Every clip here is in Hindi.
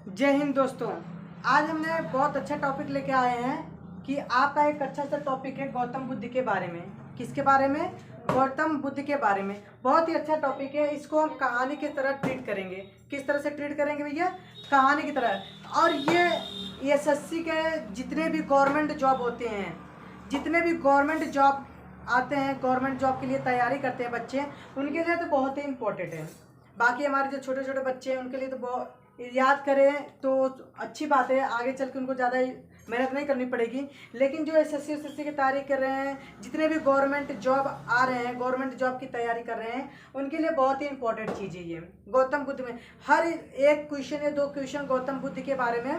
जय हिंद दोस्तों। आज हमने बहुत अच्छा टॉपिक लेके आए हैं कि आपका एक अच्छा सा टॉपिक है गौतम बुद्ध के बारे में। किसके बारे में? गौतम बुद्ध के बारे में। बहुत ही अच्छा टॉपिक है। इसको हम कहानी की तरह ट्रीट करेंगे। किस तरह से ट्रीट करेंगे भैया? कहानी की तरह। और ये एसएससी के जितने भी गवर्नमेंट जॉब होते हैं, जितने भी गवर्नमेंट जॉब आते हैं, गवर्नमेंट जॉब के लिए तैयारी करते हैं बच्चे, उनके लिए तो बहुत ही इम्पोर्टेंट है। बाकी हमारे जो छोटे छोटे बच्चे हैं उनके लिए तो बहुत याद करें तो अच्छी बात है, आगे चल के उनको ज़्यादा मेहनत नहीं करनी पड़ेगी। लेकिन जो एसएससी की तैयारी कर रहे हैं, जितने भी गवर्नमेंट जॉब आ रहे हैं, गवर्नमेंट जॉब की तैयारी कर रहे हैं, उनके लिए बहुत ही इंपॉर्टेंट चीज़ है ये। गौतम बुद्ध में हर एक क्वेश्चन या 2 क्वेश्चन गौतम बुद्ध के बारे में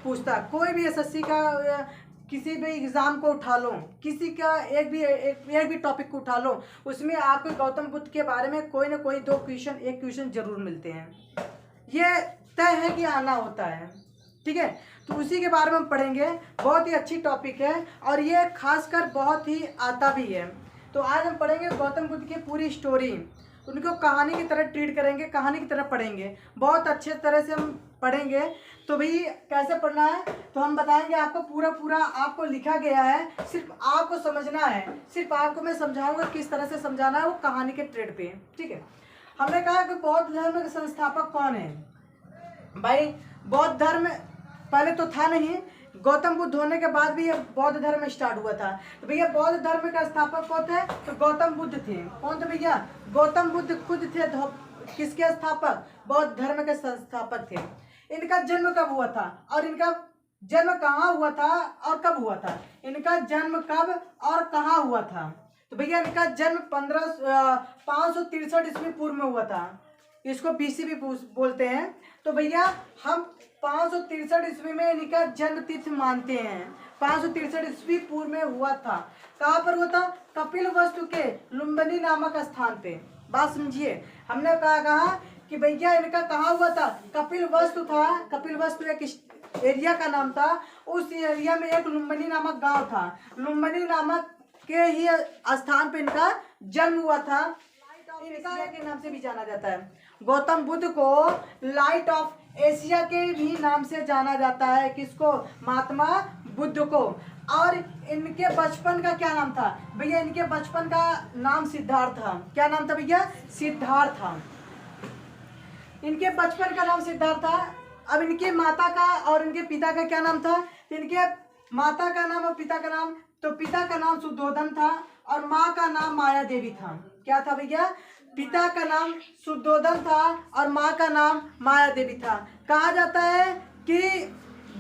पूछता। कोई भी एसएससी का किसी भी एग्ज़ाम को उठा लो, किसी का एक भी टॉपिक को उठा लो, उसमें आपको गौतम बुद्ध के बारे में कोई ना कोई 2 क्वेश्चन, 1 क्वेश्चन जरूर मिलते हैं। ये तय है कि आना होता है, ठीक है। तो उसी के बारे में हम पढ़ेंगे। बहुत ही अच्छी टॉपिक है और ये खासकर बहुत ही आता भी है। तो आज हम पढ़ेंगे गौतम बुद्ध की पूरी स्टोरी। उनको कहानी की तरह ट्रीट करेंगे, कहानी की तरह पढ़ेंगे। बहुत अच्छे तरह से हम पढ़ेंगे। तो भाई कैसे पढ़ना है तो हम बताएंगे आपको। पूरा आपको लिखा गया है, सिर्फ आपको समझना है। सिर्फ आपको मैं समझाऊंगा किस तरह से समझाना है, वो कहानी के ट्रेड पे, ठीक है। हमने कहा कि बौद्ध धर्म के संस्थापक कौन है भाई? बौद्ध धर्म पहले तो था नहीं, गौतम बुद्ध होने के बाद भी ये बौद्ध धर्म स्टार्ट हुआ था। तो भैया बौद्ध धर्म का स्थापक कौन थे? तो गौतम बुद्ध थे। कौन थे भैया? गौतम बुद्ध खुद थे किसके स्थापक? बौद्ध धर्म के संस्थापक थे। इनका जन्म कब हुआ था और इनका जन्म कहाँ हुआ था और कब हुआ था? इनका जन्म कब और कहाँ हुआ था? तो भैया इनका जन्म 563 ईस्वी पूर्व में हुआ था। इसको बीसी भी बोलते हैं। तो भैया हम 563 ईस्वी में इनका जन्म तिथि मानते हैं। 563 ईस्वी पूर्व में हुआ था। कहाँ पर हुआ था? कपिल वस्तु के लुम्बिनी नामक स्थान पे। बात समझिए, हमने कहा कि भैया इनका कहाँ हुआ था? कपिल वस्तु था। कपिल वस्तु एक एरिया का नाम था। उस एरिया में एक लुम्बिनी नामक गांव था। लुम्बिनी नामक के ही स्थान पे इनका जन्म हुआ था। एशिया के नाम से भी जाना जाता है। गौतम बुद्ध को लाइट ऑफ एशिया के भी नाम से जाना जाता है। किसको? महात्मा बुद्ध को। और इनके बचपन का क्या नाम था भैया? इनके बचपन का नाम सिद्धार्थ था। क्या नाम था भैया? सिद्धार्थ था। इनके बचपन का नाम सिद्धार्थ था। अब इनके माता का और इनके पिता का क्या नाम था? इनके माता का नाम और पिता का नाम, तो पिता का नाम शुद्धोधन था और माँ का नाम माया देवी था। क्या था भैया? पिता का नाम शुद्धोधन था और माँ का नाम माया देवी था। कहा जाता है कि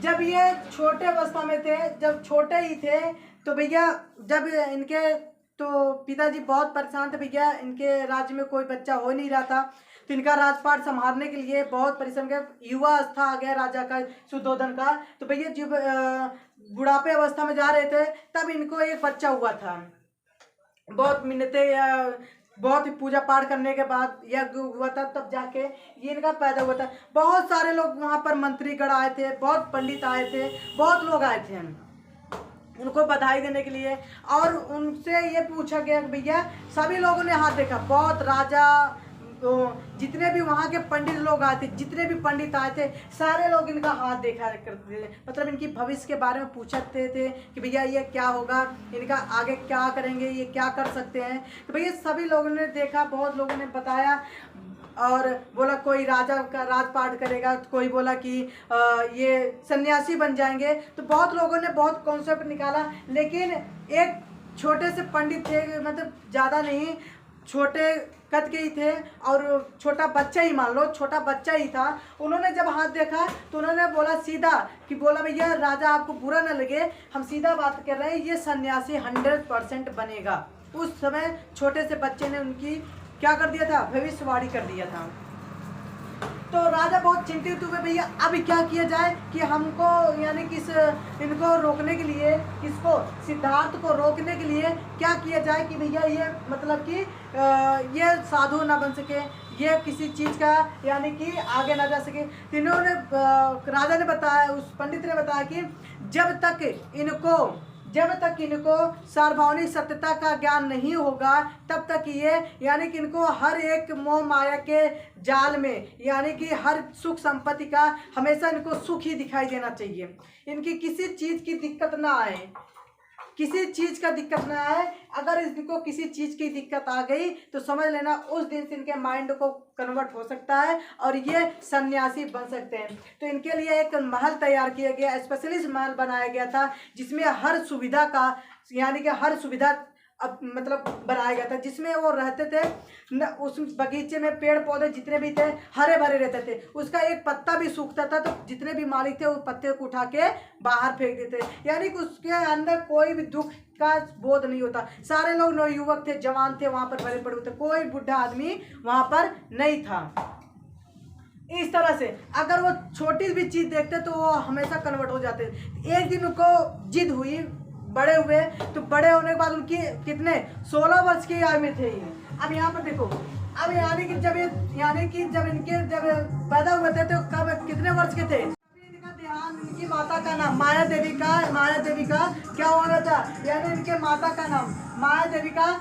जब ये छोटे अवस्था में थे, जब छोटे ही थे, तो भैया जब इनके तो पिताजी बहुत परेशान थे भैया। इनके राज्य में कोई बच्चा हो नहीं रहा था, तो इनका राजपाट संभालने के लिए बहुत परिश्रम किया। युवा अवस्था आ गया राजा का, शुद्धोधन का। तो भैया जब बुढ़ापे अवस्था में जा रहे थे तब इनको एक बच्चा हुआ था। बहुत मिन्नतें, बहुत ही पूजा पाठ करने के बाद यज्ञ हुआ था, तब जाके ये इनका पैदा हुआ था। बहुत सारे लोग वहाँ पर मंत्रीगण आए थे, बहुत पंडित आए थे, बहुत लोग आए थे उनको बधाई देने के लिए। और उनसे ये पूछा गया कि भैया, सभी लोगों ने हाथ देखा, बहुत राजा, तो जितने भी वहाँ के पंडित लोग आए थे, जितने भी पंडित आए थे, सारे लोग इनका हाथ देखा करते थे। मतलब इनकी भविष्य के बारे में पूछते थे कि भैया ये क्या होगा, इनका आगे क्या करेंगे, ये क्या कर सकते हैं। तो भैया सभी लोगों ने देखा, बहुत लोगों ने बताया और बोला कोई राजा का राजपाट करेगा, कोई बोला कि ये सन्यासी बन जाएंगे। तो बहुत लोगों ने बहुत कॉन्सेप्ट निकाला, लेकिन एक छोटे से पंडित थे, मतलब ज़्यादा नहीं, छोटे कद के ही थे और छोटा बच्चा ही, मान लो छोटा बच्चा ही था। उन्होंने जब हाथ देखा तो उन्होंने बोला सीधा कि बोला भैया राजा आपको बुरा न लगे, हम सीधा बात कर रहे हैं, ये सन्यासी 100% बनेगा। उस समय छोटे से बच्चे ने उनकी क्या कर दिया था? भविष्यवाणी कर दिया था। तो राजा बहुत चिंतित हुए, भैया अब क्या किया जाए कि हमको, यानी किस इनको रोकने के लिए, किसको? सिद्धार्थ को रोकने के लिए क्या किया जाए कि भैया ये मतलब कि ये साधु ना बन सके, ये किसी चीज़ का यानी कि आगे ना जा सके। तो इन्होंने राजा ने बताया, उस पंडित ने बताया कि जब तक इनको सार्वभौमिक सत्यता का ज्ञान नहीं होगा तब तक ये यानी कि इनको हर एक मोह माया के जाल में यानी कि हर सुख संपत्ति का हमेशा इनको सुख ही दिखाई देना चाहिए। इनकी किसी चीज़ की दिक्कत ना आए, किसी चीज़ का दिक्कत ना आए। अगर इनको किसी चीज़ की दिक्कत आ गई तो समझ लेना उस दिन से इनके माइंड को कन्वर्ट हो सकता है और ये सन्यासी बन सकते हैं। तो इनके लिए एक महल तैयार किया गया, स्पेशलिस्ट महल बनाया गया था जिसमें हर सुविधा का यानी कि हर सुविधा अब मतलब बनाया गया था, जिसमें वो रहते थे न। उस बगीचे में पेड़ पौधे जितने भी थे हरे भरे रहते थे, उसका एक पत्ता भी सूखता था तो जितने भी मालिक थे उस पत्ते को उठा के बाहर फेंक देते, यानी कि उसके अंदर कोई भी दुख का बोध नहीं होता। सारे लोग नवयुवक थे, जवान थे, वहाँ पर भरे पड़े होते, कोई बुढ़ा आदमी वहाँ पर नहीं था। इस तरह से अगर वो छोटी भी चीज़ देखते तो वो हमेशा कन्वर्ट हो जाते। एक दिन उनको जिद हुई, बड़े हुए, तो बड़े होने के बाद उनकी कितने 16 वर्ष की आयु में थे ये। अब यहाँ पर देखो, अब यानी कि जब इनके पैदा हुए थे तो कब कितने वर्ष के थे। इनका ध्यान इनकी माता का नाम माया देवी का क्या हो गया था, यानी इनके माता का नाम माया देवी का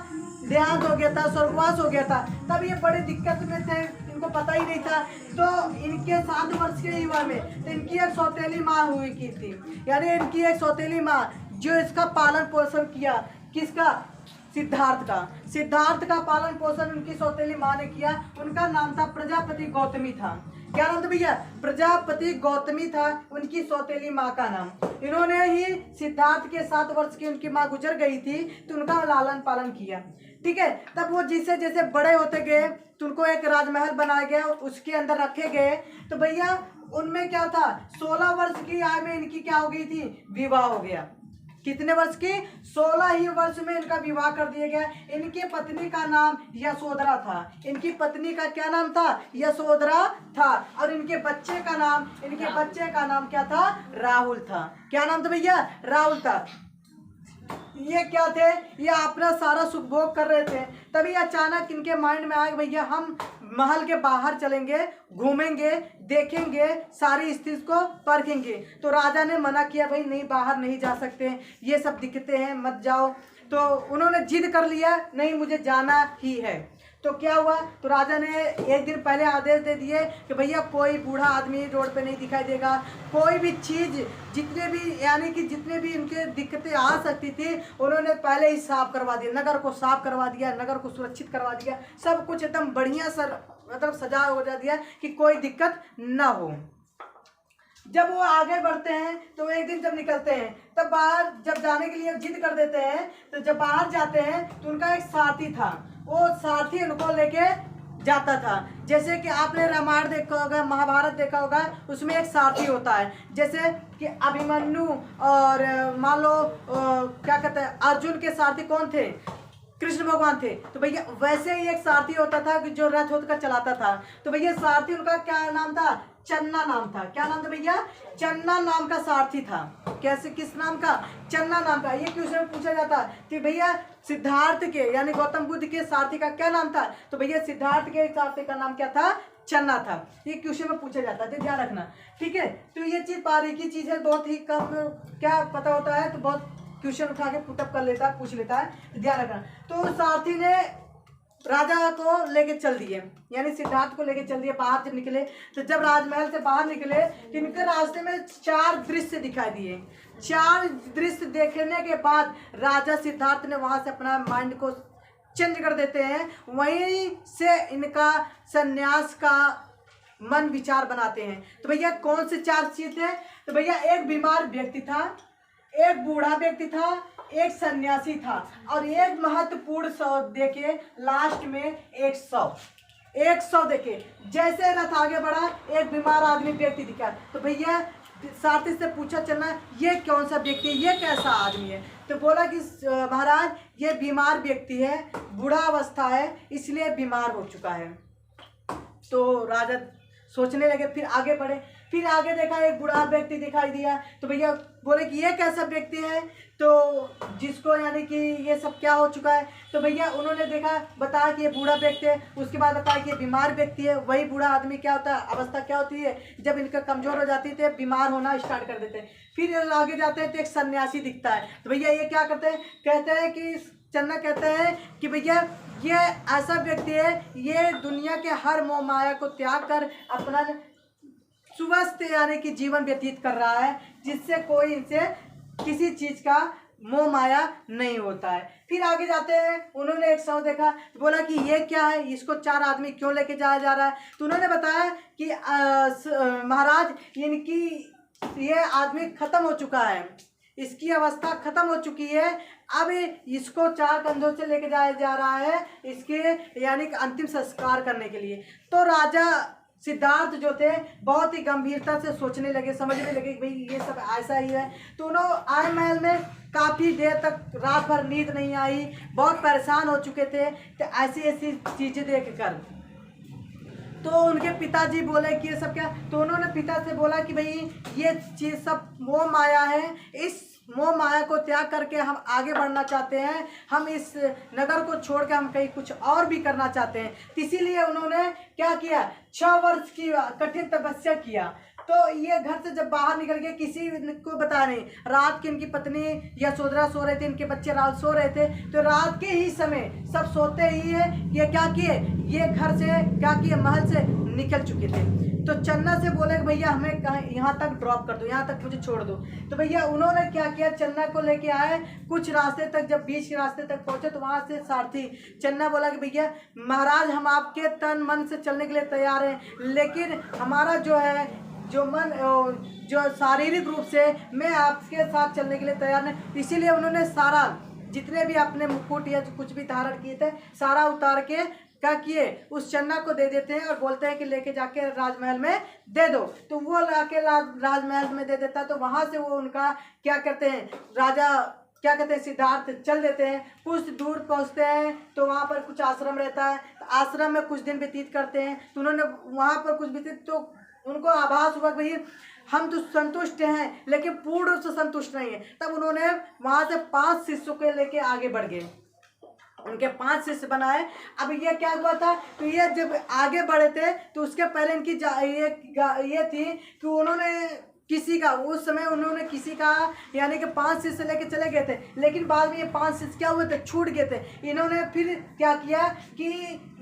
देहांत हो गया था, स्वर्गवास हो गया था। तब ये बड़ी दिक्कत में थे, इनको पता ही नहीं था। तो इनके 7 वर्ष के युवा में तो इनकी एक सौतेली माँ हुई की थी, यानी इनकी एक सौतेली माँ जो इसका पालन पोषण किया। किसका? सिद्धार्थ का पालन पोषण उनकी सौतेली माँ ने किया। उनका नाम था प्रजापति गौतमी था। क्या नाम था भैया? प्रजापति गौतमी था उनकी सौतेली माँ का नाम। इन्होंने ही सिद्धार्थ के 7 वर्ष की उनकी माँ गुजर गई थी तो उनका लालन पालन किया। ठीक है, तब वो जैसे जैसे बड़े होते गए तो उनको एक राजमहल बनाया गया, उसके अंदर रखे गए। तो भैया उनमें क्या था, 16 वर्ष की आयु में इनकी क्या हो गई थी, विवाह हो गया। कितने वर्ष की? 16 ही वर्ष में इनका विवाह कर दिया गया। इनकी पत्नी का नाम यशोधरा था। इनकी पत्नी का क्या नाम था? यशोधरा था। और इनके बच्चे का नाम क्या था? राहुल था। क्या नाम था भैया? राहुल था। ये क्या थे? ये अपना सारा सुख भोग कर रहे थे। तभी अचानक इनके माइंड में आया भैया हम महल के बाहर चलेंगे, घूमेंगे, देखेंगे, सारी स्थिति को परखेंगे। तो राजा ने मना किया, भाई नहीं, बाहर नहीं जा सकते, ये सब दिखते हैं, मत जाओ। तो उन्होंने जिद कर लिया, नहीं मुझे जाना ही है। तो क्या हुआ, तो राजा ने एक दिन पहले आदेश दे दिए कि भैया कोई बूढ़ा आदमी रोड पे नहीं दिखाई देगा। कोई भी चीज़ जितने भी इनके दिक्कतें आ सकती थी उन्होंने पहले ही साफ करवा दिया, नगर को साफ करवा दिया, नगर को सुरक्षित करवा दिया, सब कुछ एकदम बढ़िया मतलब सजा हो जा दिया कि कोई दिक्कत ना हो। जब वो आगे बढ़ते हैं तो एक दिन जब निकलते हैं तब बाहर जब जाने के लिए जिद कर देते हैं, तो जब बाहर जाते हैं तो उनका एक साथी था, वो साथी उनको लेके जाता था। जैसे कि आपने रामायण देखा होगा, महाभारत देखा होगा, उसमें एक सारथी होता है। जैसे कि अभिमन्यु और मान लो क्या कहते हैं, अर्जुन के सारथी कौन थे? कृष्ण भगवान थे। तो भैया वैसे ही एक सारथी होता था कि जो रथ होकर चलाता था। तो भैया सारथी उनका क्या नाम था? चन्ना नाम था। क्या नाम था भैया? चन्ना नाम का सारथी था। कैसे, किस नाम का? चन्ना नाम का। ये क्वेश्चन पूछा जाता कि भैया सिद्धार्थ के यानी गौतम बुद्ध के सारथी का क्या नाम था? तो भैया सिद्धार्थ के सारथी का नाम क्या था? चन्ना था। ये क्वेश्चन में पूछा जाता है, ध्यान रखना। ठीक है, तो ये चीज बारीकी चीज है, बहुत ही कम क्या पता होता है तो बहुत क्वेश्चन उठा के पुटअप कर लेता है, पूछ लेता है, ध्यान रखना। तो सारथी ने राजा को लेके चल दिए, यानी सिद्धार्थ को लेके चल दिए। बाहर जब निकले तो जब राजमहल से बाहर निकले तो इनके रास्ते में 4 दृश्य दिखाई दिए। 4 दृश्य देखने के बाद राजा सिद्धार्थ ने वहां से अपना माइंड को चेंज कर देते हैं, वहीं से इनका सन्यास का मन विचार बनाते हैं। तो भैया कौन से 4 चीज थे? तो भैया एक बीमार व्यक्ति था, एक बूढ़ा व्यक्ति था, एक सन्यासी था और एक महत्वपूर्ण 100 देखे लास्ट में 100 देखे। जैसे रथ आगे बढ़ा एक बीमार आदमी व्यक्ति दिखा। तो भैया सारथी से पूछा चलना ये कौन सा व्यक्ति है, ये कैसा आदमी है? तो बोला कि महाराज ये बीमार व्यक्ति है, बूढ़ा अवस्था है, इसलिए बीमार हो चुका है। तो राजा सोचने लगे, फिर आगे बढ़े, फिर आगे देखा एक बूढ़ा व्यक्ति दिखाई दिया। तो भैया बोले कि ये कैसा व्यक्ति है तो जिसको यानी कि ये सब क्या हो चुका है। तो भैया उन्होंने देखा, बताया कि ये बूढ़ा व्यक्ति है, उसके बाद बताया कि ये बीमार व्यक्ति है। वही बूढ़ा आदमी क्या होता है, अवस्था क्या होती है, जब इनका कमज़ोर हो जाती है बीमार होना स्टार्ट कर देते हैं। फिर आगे जाते हैं तो एक सन्यासी दिखता है। तो भैया ये क्या करते हैं, कहते हैं कि चन्ना कहते हैं कि भैया ये ऐसा व्यक्ति है, ये दुनिया के हर मोह माया को त्याग कर अपना स्वस्थ यानी कि जीवन व्यतीत कर रहा है, जिससे कोई इनसे किसी चीज़ का मोह माया नहीं होता है। फिर आगे जाते हैं, उन्होंने एक शव देखा, तो बोला कि ये क्या है, इसको 4 आदमी क्यों लेके जाया जा रहा है। तो उन्होंने बताया कि महाराज इनकी ये आदमी खत्म हो चुका है, इसकी अवस्था खत्म हो चुकी है, अब इसको 4 कंधों से लेके जाया जा रहा है इसके यानी कि अंतिम संस्कार करने के लिए। तो राजा सिद्धार्थ जो थे बहुत ही गंभीरता से सोचने लगे, समझने लगे कि भाई ये सब ऐसा ही है। तो उन्होंने आए महल में काफ़ी देर तक रात भर नींद नहीं आई, बहुत परेशान हो चुके थे। तो ऐसी ऐसी चीज़ें देख कर तो उनके पिताजी बोले कि ये सब क्या। तो उन्होंने पिता से बोला कि भाई ये चीज़ सब मोह माया है, इस मोह माया को त्याग करके हम आगे बढ़ना चाहते हैं, हम इस नगर को छोड़ के हम कहीं कुछ और भी करना चाहते हैं। इसीलिए उन्होंने क्या किया, 6 वर्ष की कठिन तपस्या किया। तो ये घर से जब बाहर निकल गए, किसी को बताया नहीं। रात की इनकी पत्नी यशोधरा सो रहे थे, इनके बच्चे रात सो रहे थे। तो रात के ही समय सब सोते ही है, ये क्या किए, ये घर से क्या किए, महल से निकल चुके थे। तो चन्ना से बोले भैया हमें कहाँ यहाँ तक ड्रॉप कर दो, यहाँ तक मुझे छोड़ दो। तो भैया उन्होंने क्या किया, चन्ना को लेके आए। कुछ रास्ते तक जब बीच के रास्ते तक पहुँचे तो वहाँ से सारथी चन्ना बोला कि भैया महाराज हम आपके तन मन से चलने के लिए तैयार हैं, लेकिन हमारा जो है जो मन जो शारीरिक रूप से मैं आपके साथ चलने के लिए तैयार नहीं। इसीलिए उन्होंने सारा जितने भी अपने मुकुट या कुछ भी धारण किए थे सारा उतार के क्या किए, उस चन्ना को दे देते हैं और बोलते हैं कि लेके जाके राजमहल में दे दो। तो वो लाके राजमहल में दे देता है। तो वहाँ से वो उनका क्या करते हैं, राजा क्या कहते हैं, सिद्धार्थ चल देते हैं। कुछ दूर पहुँचते हैं तो वहाँ पर कुछ आश्रम रहता है, तो आश्रम में कुछ दिन व्यतीत करते हैं। तो उन्होंने वहाँ पर कुछ व्यतीत, तो उनको आभास हुआ कि भाई हम तो संतुष्ट हैं लेकिन पूर्ण रूप से संतुष्ट नहीं है। तब उन्होंने वहाँ से 5 शिष्यों को लेके आगे बढ़ गए, उनके 5 शिष्य बनाए। अब ये क्या हुआ था, तो ये जब आगे बढ़े थे तो उसके पहले इनकी ये थी कि उन्होंने किसी का उस समय उन्होंने किसी का यानी कि 5 शिष्य लेके चले गए थे, लेकिन बाद में ये 5 शिष्य क्या हुए थे, छूट गए थे। इन्होंने फिर क्या किया कि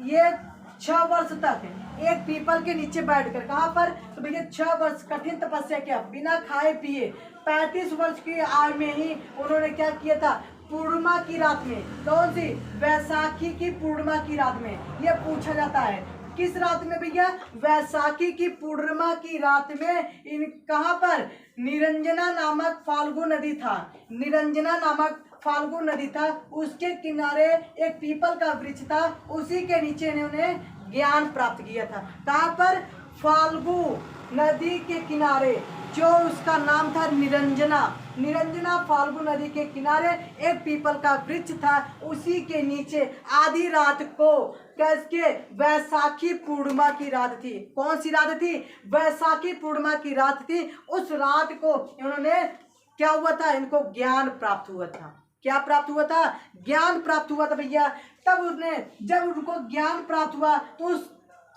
ये 6 वर्ष तक एक पीपल के नीचे बैठकर, कहाँ पर, तो भैया 6 वर्ष कठिन तपस्या किया बिना खाए पिए। 35 वर्ष की आयु में ही उन्होंने क्या किया था, पूर्णिमा की रात में, कौन सी, वैसाखी की पूर्णिमा की रात में। यह पूछा जाता है किस रात में भैया, वैसाखी की पूर्णिमा की रात में। इन कहाँ पर, निरंजना नामक फाल्गु नदी था, निरंजना नामक फाल्गु नदी था, उसके किनारे एक पीपल का वृक्ष था, उसी के नीचे इन्होंने ज्ञान प्राप्त किया था। कहाँ पर, फाल्गु नदी के किनारे, जो उसका नाम था निरंजना, निरंजना फाल्गु नदी के किनारे एक पीपल का वृक्ष था, उसी के नीचे आधी रात को कैसे, वैसाखी पूर्णिमा की रात थी। कौन सी रात थी, वैसाखी पूर्णिमा की रात थी। उस रात को इन्होंने क्या हुआ था, इनको ज्ञान प्राप्त हुआ था। क्या प्राप्त हुआ था, ज्ञान प्राप्त हुआ था भैया। तब उसने जब उनको ज्ञान प्राप्त हुआ तो उस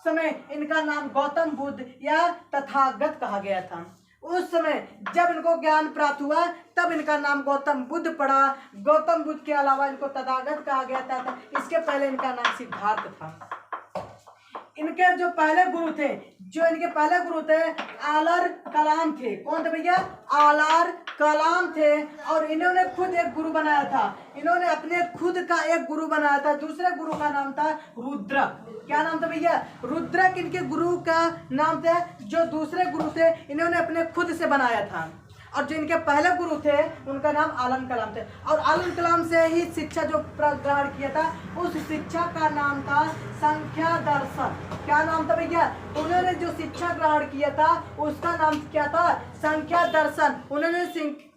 समय इनका नाम गौतम बुद्ध या तथागत कहा गया था। उस समय जब इनको ज्ञान प्राप्त हुआ तब इनका नाम गौतम बुद्ध पड़ा। गौतम बुद्ध के अलावा इनको तथागत कहा गया था। इसके पहले इनका नाम सिद्धार्थ था। इनके जो पहले गुरु थे, जो इनके पहले गुरु थे आलर कलाम थे। कौन थे भैया, आलर कलाम थे। और इन्होंने खुद एक गुरु बनाया था, इन्होंने अपने खुद का एक गुरु बनाया था। दूसरे गुरु का नाम था रुद्रक। क्या नाम था भैया, रुद्रक इनके गुरु का नाम था। जो दूसरे गुरु थे इन्होंने अपने खुद से बनाया था। और जो इनके पहले गुरु थे उनका नाम आलम कलाम थे। और आलम कलाम से ही शिक्षा जो ग्रहण किया था, उस शिक्षा का नाम था संख्या दर्शन। क्या नाम था भैया, उन्होंने जो शिक्षा ग्रहण किया था उसका नाम क्या था, संख्या दर्शन। उन्होंने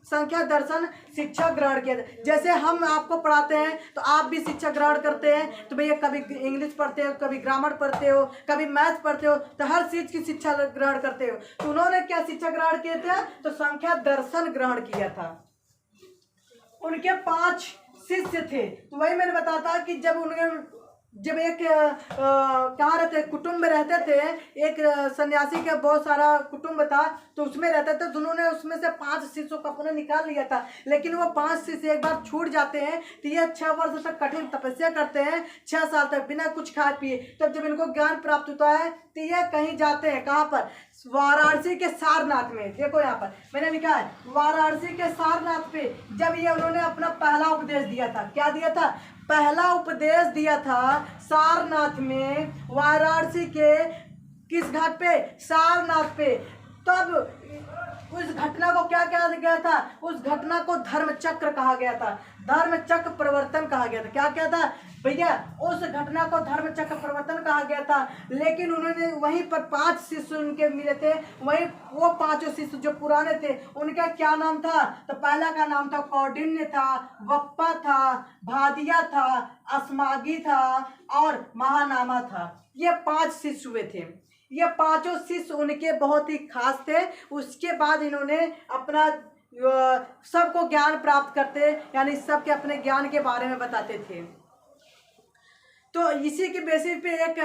संख्या दर्शन शिक्षा ग्रहण किया। जैसे हम आपको पढ़ाते हैं तो आप भी शिक्षा ग्रहण करते हैं, तो भैया कभी इंग्लिश पढ़ते हो, कभी ग्रामर पढ़ते हो, कभी मैथ्स पढ़ते हो, तो हर चीज की शिक्षा ग्रहण करते हो। तो उन्होंने क्या शिक्षा ग्रहण किए थे? तो संख्या दर्शन ग्रहण किया था। उनके 5 शिष्य थे। तो वही मैंने बताता कि जब एक कहाँ रहते, कुटुंब में रहते थे, एक सन्यासी का बहुत सारा कुटुंब था, तो उसमें रहते थे। तो उन्होंने उसमें से 5 शिष्यों को अपने निकाल लिया था। लेकिन वो 5 शिष्य एक बार छूट जाते हैं तो ये 6 वर्ष तक कठिन तपस्या करते हैं, 6 साल तक बिना कुछ खाए पिए। तब जब इनको ज्ञान प्राप्त होता है तो ये कहीं जाते हैं, कहाँ पर? वाराणसी के सारनाथ में। देखो यहाँ पर मैंने लिखा है वाराणसी के सारनाथ पे जब ये उन्होंने अपना पहला उपदेश दिया था। क्या दिया था? पहला उपदेश दिया था सारनाथ में, वाराणसी के किस घाट पे? सारनाथ पे। तब उस घटना को क्या कहा गया था? उस घटना को धर्म चक्र कहा गया था, धर्म चक्र परिवर्तन कहा गया था। क्या था भैया? उस घटना को धर्म चक्र परिवर्तन कहा गया था। लेकिन उन्होंने वहीं पर 5 शिष्य उनके मिले थे, वहीं वो 5 शिष्य जो पुराने थे उनका क्या नाम था? तो पहला का नाम था कौंडिन्य था, वप्पा था, भादिया था, अस्मागी था और महानामा था। ये 5 शिष्य हुए थे। ये 5 शिष्य उनके बहुत ही खास थे। उसके बाद इन्होंने अपना सबको ज्ञान प्राप्त करते, यानी सबके अपने ज्ञान के बारे में बताते थे। तो इसी के बेसिस पे एक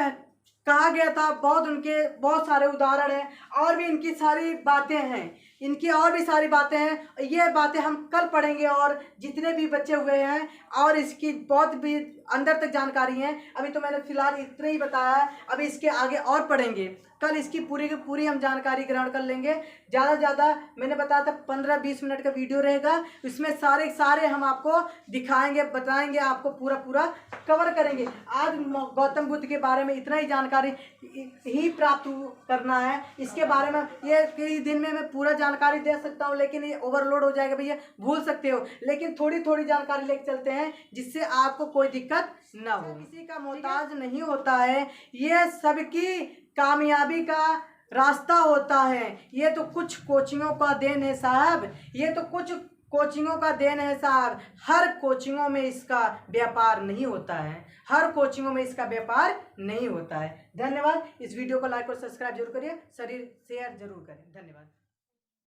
कहा गया था। उनके बहुत सारे उदाहरण हैं और भी इनकी सारी बातें हैं, इनकी और भी सारी बातें हैं। ये बातें हम कल पढ़ेंगे और जितने भी बचे हुए हैं और इसकी बहुत भी अंदर तक जानकारी है। अभी तो मैंने फिलहाल इतना ही बताया है, अभी इसके आगे और पढ़ेंगे। कल इसकी पूरी की पूरी हम जानकारी ग्रहण कर लेंगे। ज़्यादा से ज़्यादा मैंने बताया था 15-20 मिनट का वीडियो रहेगा। इसमें सारे हम आपको दिखाएंगे, बताएंगे, आपको पूरा कवर करेंगे। आज गौतम बुद्ध के बारे में इतना ही जानकारी ही प्राप्त करना है। इसके बारे में ये कई दिन में मैं पूरा जानकारी दे सकता हूँ, लेकिन ये ओवरलोड हो जाएगा भैया, भूल सकते हो। लेकिन थोड़ी जानकारी लेके चलते हैं जिससे आपको कोई दिक्कत ना हो। किसी का मोहताज नहीं होता है, ये सबकी कामयाबी का रास्ता होता है। ये तो कुछ कोचिंगों का देन है साहब, ये तो कुछ कोचिंगों का देन है साहब। हर कोचिंगों में इसका व्यापार नहीं होता है, हर कोचिंगों में इसका व्यापार नहीं होता है। धन्यवाद। इस वीडियो को लाइक और सब्सक्राइब जरूर करिए, शेयर जरूर करें। धन्यवाद।